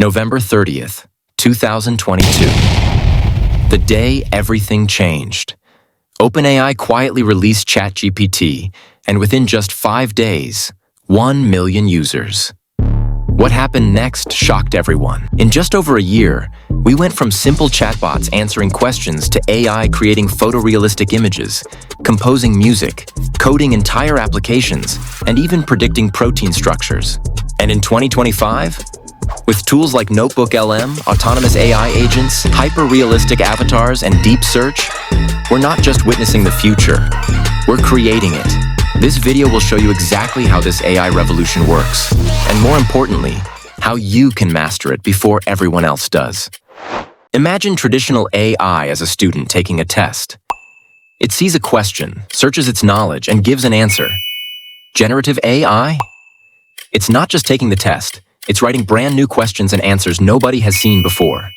November 30th, 2022. The day everything changed. OpenAI quietly released ChatGPT, and within just 5 days, 1 million users. What happened next shocked everyone. In just over a year, we went from simple chatbots answering questions to AI creating photorealistic images, composing music, coding entire applications, and even predicting protein structures. And in 2025, with tools like NotebookLM, autonomous AI agents, hyper-realistic avatars, and deep search, we're not just witnessing the future, we're creating it. This video will show you exactly how this AI revolution works, and more importantly, how you can master it before everyone else does. Imagine traditional AI as a student taking a test. It sees a question, searches its knowledge, and gives an answer. Generative AI? It's not just taking the test, it's writing brand new questions and answers nobody has seen before.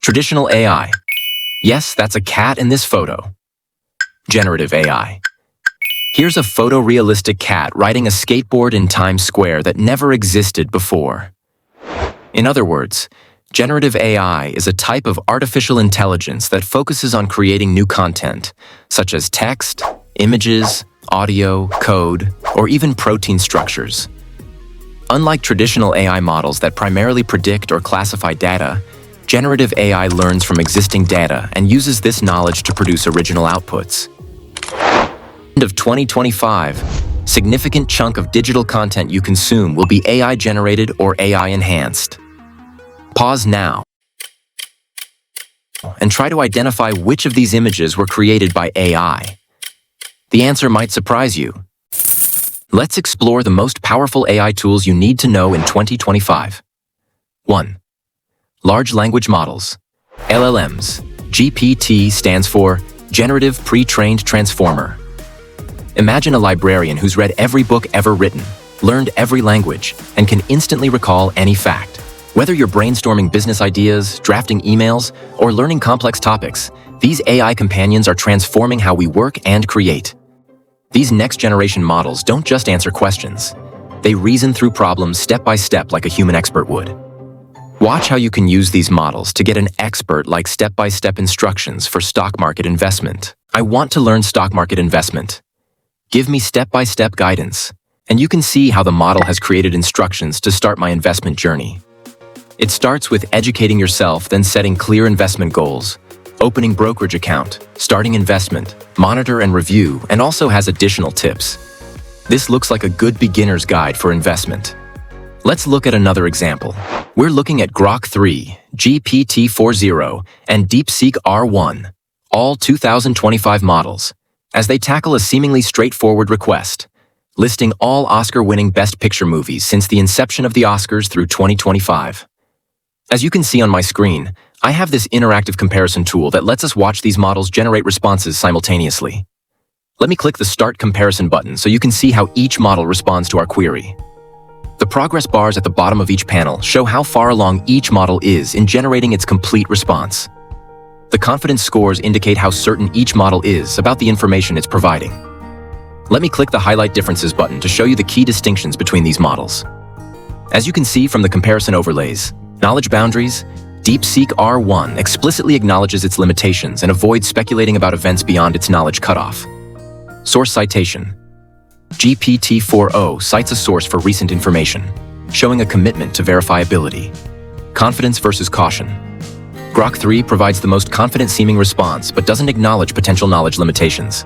Traditional AI. Yes, that's a cat in this photo. Generative AI. Here's a photorealistic cat riding a skateboard in Times Square that never existed before. In other words, generative AI is a type of artificial intelligence that focuses on creating new content, such as text, images, audio, code, or even protein structures. Unlike traditional AI models that primarily predict or classify data, generative AI learns from existing data and uses this knowledge to produce original outputs. End of 2025, significant chunk of digital content you consume will be AI-generated or AI-enhanced. Pause now and try to identify which of these images were created by AI. The answer might surprise you. Let's explore the most powerful AI tools you need to know in 2025. 1. Large Language Models, LLMs. GPT stands for Generative Pre-trained Transformer. Imagine a librarian who's read every book ever written, learned every language, and can instantly recall any fact. Whether you're brainstorming business ideas, drafting emails, or learning complex topics, these AI companions are transforming how we work and create. These next-generation models don't just answer questions. They reason through problems step by step like a human expert would. Watch how you can use these models to get an expert-like step-by-step instructions for stock market investment. I want to learn stock market investment. Give me step-by-step guidance, and you can see how the model has created instructions to start my investment journey. It starts with educating yourself, then setting clear investment goals, opening brokerage account, starting investment, monitor and review, and also has additional tips. This looks like a good beginner's guide for investment. Let's look at another example. We're looking at Grok 3, GPT-4o, and DeepSeek R1, all 2025 models, as they tackle a seemingly straightforward request, listing all Oscar-winning Best Picture movies since the inception of the Oscars through 2025. As you can see on my screen, I have this interactive comparison tool that lets us watch these models generate responses simultaneously. Let me click the Start Comparison button so you can see how each model responds to our query. The progress bars at the bottom of each panel show how far along each model is in generating its complete response. The confidence scores indicate how certain each model is about the information it's providing. Let me click the Highlight Differences button to show you the key distinctions between these models. As you can see from the comparison overlays, knowledge boundaries, DeepSeek R1 explicitly acknowledges its limitations and avoids speculating about events beyond its knowledge cutoff. Source citation. GPT-4o cites a source for recent information, showing a commitment to verifiability. Confidence versus caution. Grok 3 provides the most confident-seeming response but doesn't acknowledge potential knowledge limitations.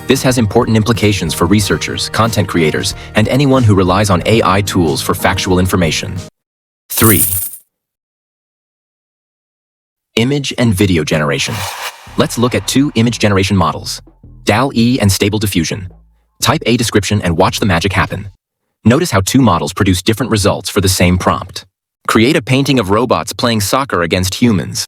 This has important implications for researchers, content creators, and anyone who relies on AI tools for factual information. 3. Image and video generation. Let's look at 2 image generation models, DALL-E and Stable Diffusion. Type a description and watch the magic happen. Notice how 2 models produce different results for the same prompt. Create a painting of robots playing soccer against humans.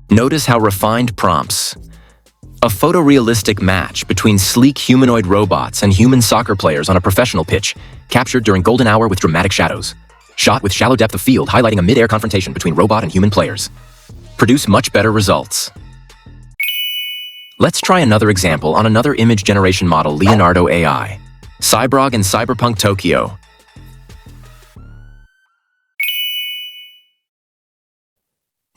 Notice how refined prompts. A photorealistic match between sleek humanoid robots and human soccer players on a professional pitch, captured during golden hour with dramatic shadows. Shot with shallow depth of field, highlighting a mid-air confrontation between robot and human players. Produce much better results. Let's try another example on another image generation model, Leonardo.Ai. Cyborg and Cyberpunk Tokyo.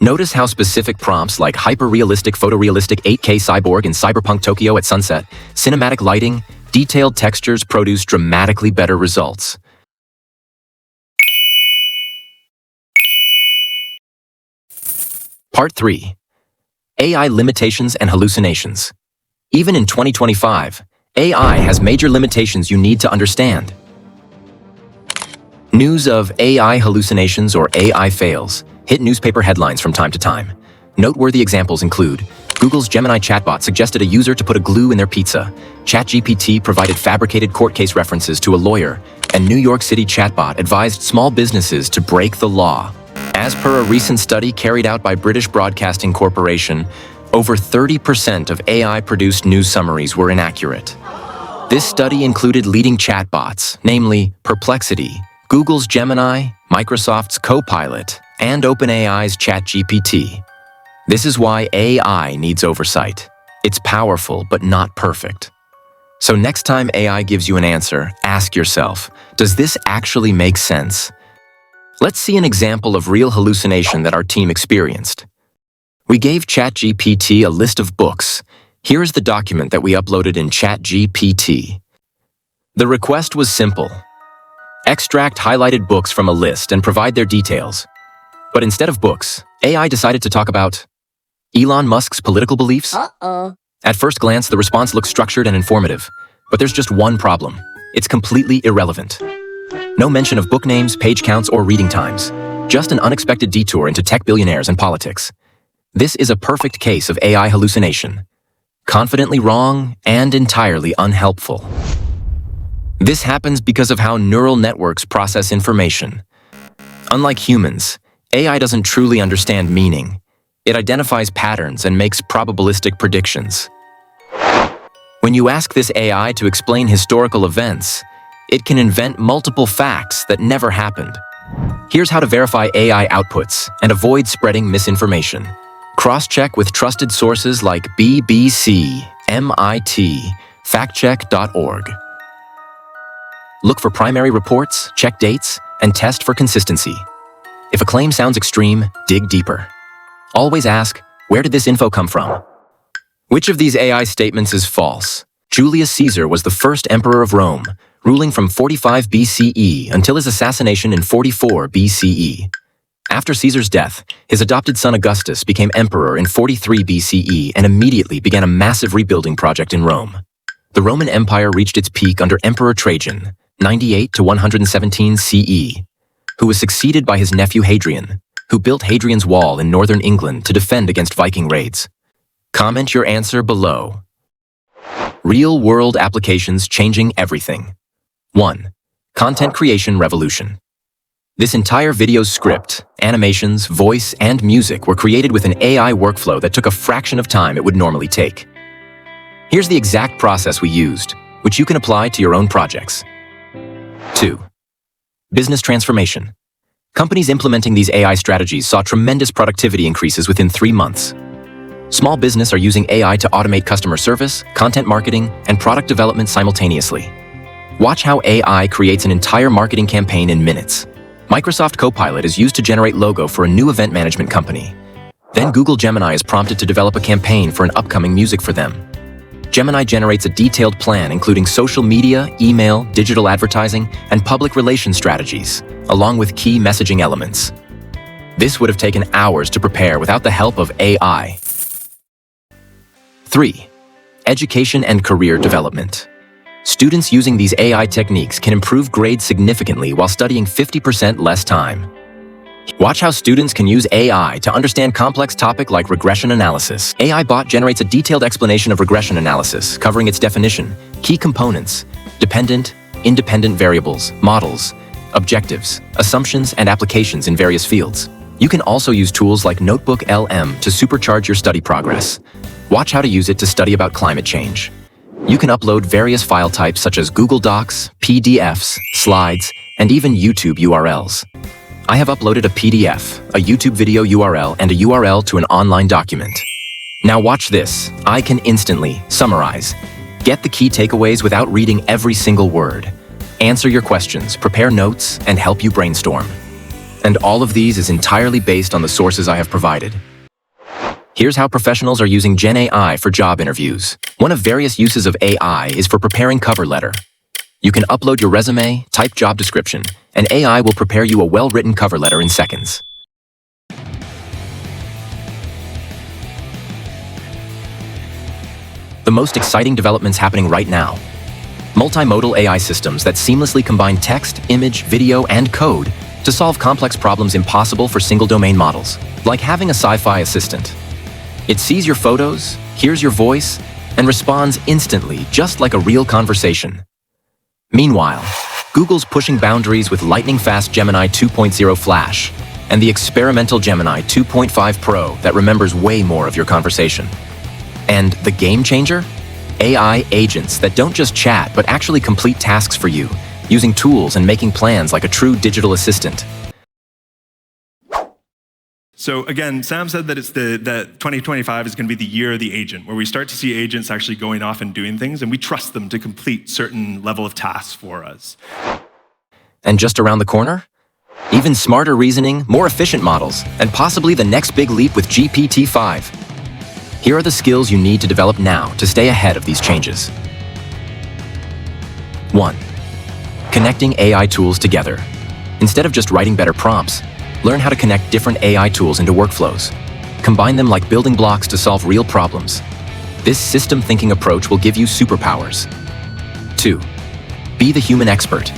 Notice how specific prompts like hyper-realistic, photorealistic 8K cyborg and cyberpunk Tokyo at sunset, cinematic lighting, detailed textures produce dramatically better results. Part 3. AI limitations and hallucinations. Even in 2025, AI has major limitations you need to understand. News of AI hallucinations or AI fails hit newspaper headlines from time to time. Noteworthy examples include Google's Gemini chatbot suggested a user to put a glue in their pizza, ChatGPT provided fabricated court case references to a lawyer, and New York City chatbot advised small businesses to break the law. As per a recent study carried out by British Broadcasting Corporation, over 30% of AI-produced news summaries were inaccurate. This study included leading chatbots, namely Perplexity, Google's Gemini, Microsoft's Copilot, and OpenAI's ChatGPT. This is why AI needs oversight. It's powerful, but not perfect. So next time AI gives you an answer, ask yourself, does this actually make sense? Let's see an example of real hallucination that our team experienced. We gave ChatGPT a list of books. Here is the document that we uploaded in ChatGPT. The request was simple. Extract highlighted books from a list and provide their details. But instead of books, AI decided to talk about Elon Musk's political beliefs. At first glance, the response looks structured and informative, but there's just one problem. It's completely irrelevant. No mention of book names, page counts, or reading times. Just an unexpected detour into tech billionaires and politics. This is a perfect case of AI hallucination. Confidently wrong and entirely unhelpful. This happens because of how neural networks process information. Unlike humans, AI doesn't truly understand meaning. It identifies patterns and makes probabilistic predictions. When you ask this AI to explain historical events, it can invent multiple facts that never happened. Here's how to verify AI outputs and avoid spreading misinformation. Cross-check with trusted sources like BBC, MIT, factcheck.org. Look for primary reports, check dates, and test for consistency. If a claim sounds extreme, dig deeper. Always ask, where did this info come from? Which of these AI statements is false? Julius Caesar was the first emperor of Rome, ruling from 45 BCE until his assassination in 44 BCE. After Caesar's death, his adopted son Augustus became emperor in 43 BCE and immediately began a massive rebuilding project in Rome. The Roman Empire reached its peak under Emperor Trajan, 98 to 117 CE, who was succeeded by his nephew Hadrian, who built Hadrian's Wall in northern England to defend against Viking raids. Comment your answer below. Real-world applications changing everything. 1. Content creation revolution. This entire video's script, animations, voice, and music were created with an AI workflow that took a fraction of time it would normally take. Here's the exact process we used, which you can apply to your own projects. 2. Business transformation. Companies implementing these AI strategies saw tremendous productivity increases within 3 months. Small business are using AI to automate customer service, content marketing, and product development simultaneously. Watch how AI creates an entire marketing campaign in minutes. Microsoft Copilot is used to generate logo for a new event management company. Then Google Gemini is prompted to develop a campaign for an upcoming music for them. Gemini generates a detailed plan including social media, email, digital advertising, and public relations strategies, along with key messaging elements. This would have taken hours to prepare without the help of AI. 3. Education and career development. Students using these AI techniques can improve grades significantly while studying 50% less time. Watch how students can use AI to understand complex topics like regression analysis. AI bot generates a detailed explanation of regression analysis, covering its definition, key components, dependent, independent variables, models, objectives, assumptions, and applications in various fields. You can also use tools like NotebookLM to supercharge your study progress. Watch how to use it to study about climate change. You can upload various file types such as Google Docs, PDFs, slides, and even YouTube URLs. I have uploaded a PDF, a YouTube video URL, and a URL to an online document. Now watch this. I can instantly summarize. Get the key takeaways without reading every single word. Answer your questions, prepare notes, and help you brainstorm. And all of these is entirely based on the sources I have provided. Here's how professionals are using Gen AI for job interviews. One of various uses of AI is for preparing cover letter. You can upload your resume, type job description, and AI will prepare you a well-written cover letter in seconds. The most exciting developments happening right now. Multimodal AI systems that seamlessly combine text, image, video, and code to solve complex problems impossible for single-domain models, like having a sci-fi assistant. It sees your photos, hears your voice, and responds instantly, just like a real conversation. Meanwhile, Google's pushing boundaries with lightning-fast Gemini 2.0 Flash and the experimental Gemini 2.5 Pro that remembers way more of your conversation. And the game changer? AI agents that don't just chat but actually complete tasks for you, using tools and making plans like a true digital assistant. So again, Sam said that that 2025 is going to be the year of the agent, where we start to see agents actually going off and doing things, and we trust them to complete certain level of tasks for us. And just around the corner? Even smarter reasoning, more efficient models, and possibly the next big leap with GPT-5. Here are the skills you need to develop now to stay ahead of these changes. 1. Connecting AI tools together. Instead of just writing better prompts, learn how to connect different AI tools into workflows. Combine them like building blocks to solve real problems. This system-thinking approach will give you superpowers. 2. Be the human expert.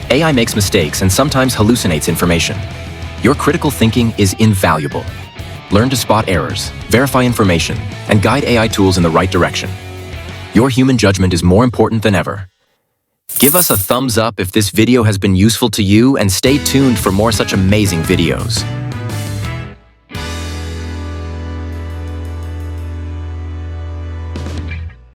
AI makes mistakes and sometimes hallucinates information. Your critical thinking is invaluable. Learn to spot errors, verify information, and guide AI tools in the right direction. Your human judgment is more important than ever. Give us a thumbs up if this video has been useful to you, and stay tuned for more such amazing videos.